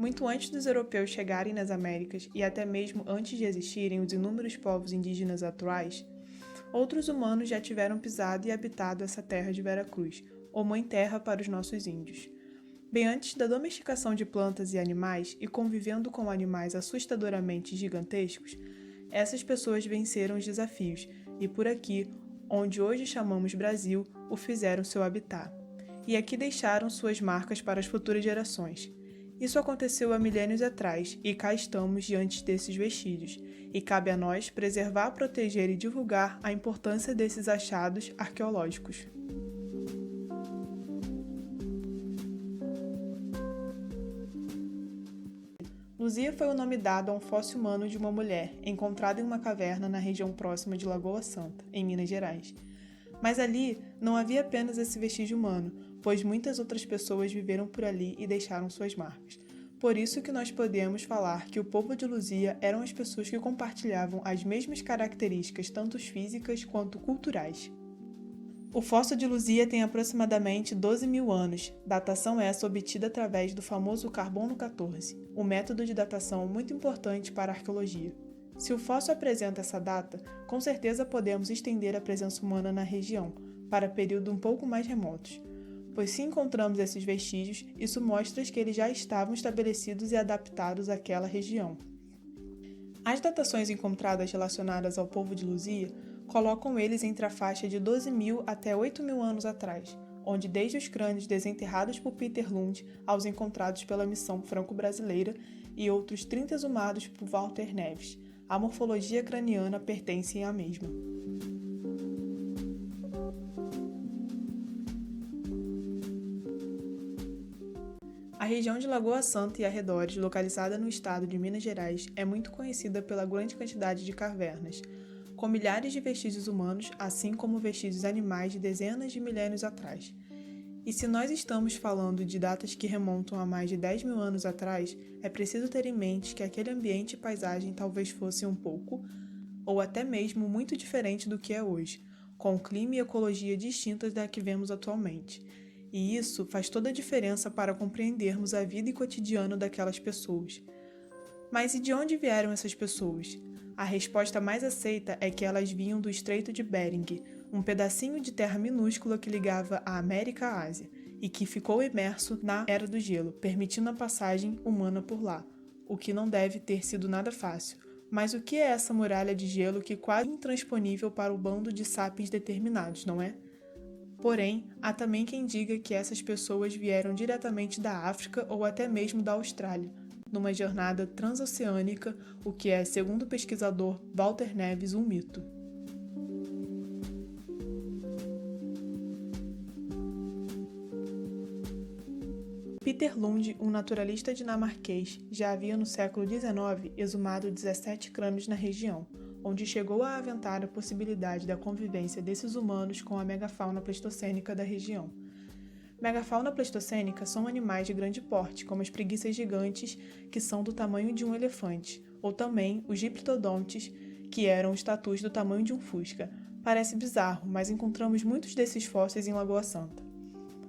Muito antes dos europeus chegarem nas Américas e até mesmo antes de existirem os inúmeros povos indígenas atuais, outros humanos já tiveram pisado e habitado essa terra de Veracruz, ou mãe terra para os nossos índios. Bem antes da domesticação de plantas e animais e convivendo com animais assustadoramente gigantescos, essas pessoas venceram os desafios e por aqui, onde hoje chamamos Brasil, o fizeram seu habitat. E aqui deixaram suas marcas para as futuras gerações. Isso aconteceu há milênios atrás e cá estamos diante desses vestígios, e cabe a nós preservar, proteger e divulgar a importância desses achados arqueológicos. Luzia foi o nome dado a um fóssil humano de uma mulher, encontrado em uma caverna na região próxima de Lagoa Santa, em Minas Gerais. Mas ali não havia apenas esse vestígio humano, pois muitas outras pessoas viveram por ali e deixaram suas marcas. Por isso que nós podemos falar que o povo de Luzia eram as pessoas que compartilhavam as mesmas características, tanto físicas quanto culturais. O fóssil de Luzia tem aproximadamente 12 mil anos, datação essa obtida através do famoso carbono 14, um método de datação muito importante para a arqueologia. Se o fóssil apresenta essa data, com certeza podemos estender a presença humana na região, para períodos um pouco mais remotos, pois se encontramos esses vestígios, isso mostra que eles já estavam estabelecidos e adaptados àquela região. As datações encontradas relacionadas ao povo de Luzia colocam eles entre a faixa de 12 mil até 8 mil anos atrás, onde desde os crânios desenterrados por Peter Lund aos encontrados pela missão franco-brasileira e outros 30 exumados por Walter Neves, a morfologia craniana pertencem à mesma. A região de Lagoa Santa e arredores, localizada no estado de Minas Gerais, é muito conhecida pela grande quantidade de cavernas, com milhares de vestígios humanos, assim como vestígios animais de dezenas de milênios atrás. E se nós estamos falando de datas que remontam a mais de 10 mil anos atrás, é preciso ter em mente que aquele ambiente e paisagem talvez fosse um pouco, ou até mesmo muito diferente do que é hoje, com clima e ecologia distintas da que vemos atualmente. E isso faz toda a diferença para compreendermos a vida e cotidiano daquelas pessoas. Mas e de onde vieram essas pessoas? A resposta mais aceita é que elas vinham do Estreito de Bering, um pedacinho de terra minúscula que ligava a América à Ásia, e que ficou imerso na Era do Gelo, permitindo a passagem humana por lá, o que não deve ter sido nada fácil. Mas o que é essa muralha de gelo que quase intransponível para o bando de sapiens determinados, não é? Porém, há também quem diga que essas pessoas vieram diretamente da África ou até mesmo da Austrália, numa jornada transoceânica, o que é, segundo o pesquisador Walter Neves, um mito. Peter Lund, um naturalista dinamarquês, já havia no século XIX exumado 17 crânios na região, onde chegou a aventar a possibilidade da convivência desses humanos com a megafauna pleistocênica da região. Megafauna pleistocênica são animais de grande porte, como as preguiças gigantes, que são do tamanho de um elefante, ou também os giptodontes, que eram os tatus do tamanho de um fusca. Parece bizarro, mas encontramos muitos desses fósseis em Lagoa Santa.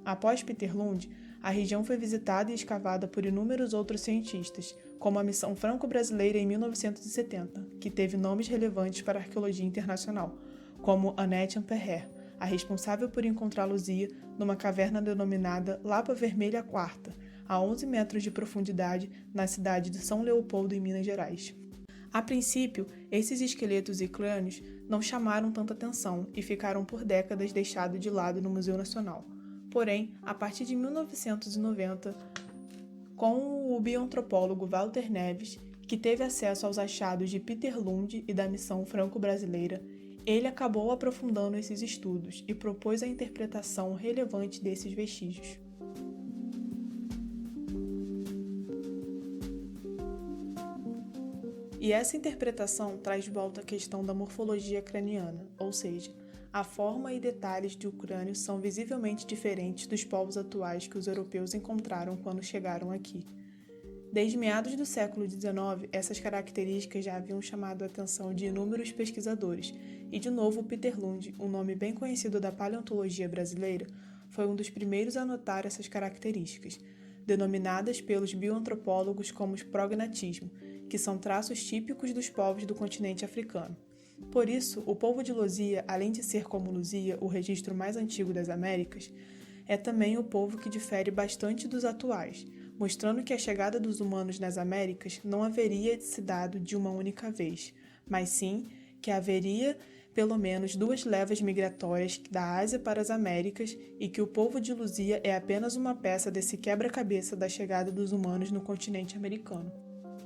Após Peter Lund, a região foi visitada e escavada por inúmeros outros cientistas, como a missão franco-brasileira em 1970, que teve nomes relevantes para a arqueologia internacional, como Annette Ampère, a responsável por encontrar Luzia numa caverna denominada Lapa Vermelha IV, a 11 metros de profundidade, na cidade de São Leopoldo, em Minas Gerais. A princípio, esses esqueletos e crânios não chamaram tanta atenção e ficaram por décadas deixados de lado no Museu Nacional. Porém, a partir de 1990, com o bioantropólogo Walter Neves, que teve acesso aos achados de Peter Lund e da missão franco-brasileira, ele acabou aprofundando esses estudos e propôs a interpretação relevante desses vestígios. E essa interpretação traz de volta a questão da morfologia craniana, ou seja, a forma e detalhes do crânio são visivelmente diferentes dos povos atuais que os europeus encontraram quando chegaram aqui. Desde meados do século XIX, essas características já haviam chamado a atenção de inúmeros pesquisadores, e de novo Peter Lund, um nome bem conhecido da paleontologia brasileira, foi um dos primeiros a notar essas características. denominadas pelos bioantropólogos como prognatismo, que são traços típicos dos povos do continente africano. Por isso, o povo de Luzia, além de ser como Luzia, o registro mais antigo das Américas, é também o povo que difere bastante dos atuais, mostrando que a chegada dos humanos nas Américas não haveria se dado de uma única vez, mas sim que haveria pelo menos 2 levas migratórias da Ásia para as Américas e que o povo de Luzia é apenas uma peça desse quebra-cabeça da chegada dos humanos no continente americano.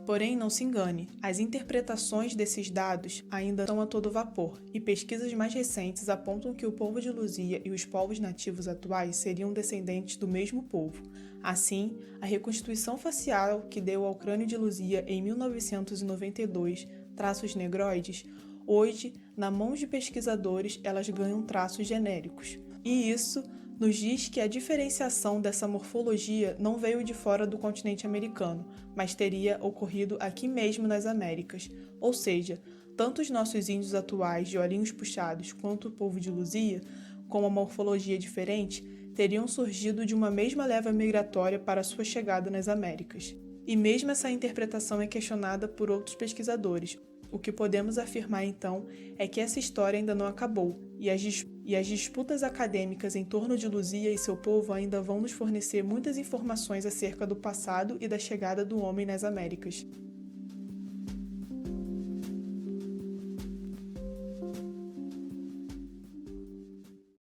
Porém, não se engane, as interpretações desses dados ainda estão a todo vapor, e pesquisas mais recentes apontam que o povo de Luzia e os povos nativos atuais seriam descendentes do mesmo povo. Assim, a reconstituição facial que deu ao crânio de Luzia em 1992 traços negroides, hoje, na mãos de pesquisadores, elas ganham traços genéricos. E isso nos diz que a diferenciação dessa morfologia não veio de fora do continente americano, mas teria ocorrido aqui mesmo nas Américas, ou seja, tanto os nossos índios atuais de olhinhos puxados quanto o povo de Luzia, com uma morfologia diferente, teriam surgido de uma mesma leva migratória para sua chegada nas Américas. E mesmo essa interpretação é questionada por outros pesquisadores. O que podemos afirmar, então, é que essa história ainda não acabou, e as disputas acadêmicas em torno de Luzia e seu povo ainda vão nos fornecer muitas informações acerca do passado e da chegada do homem nas Américas.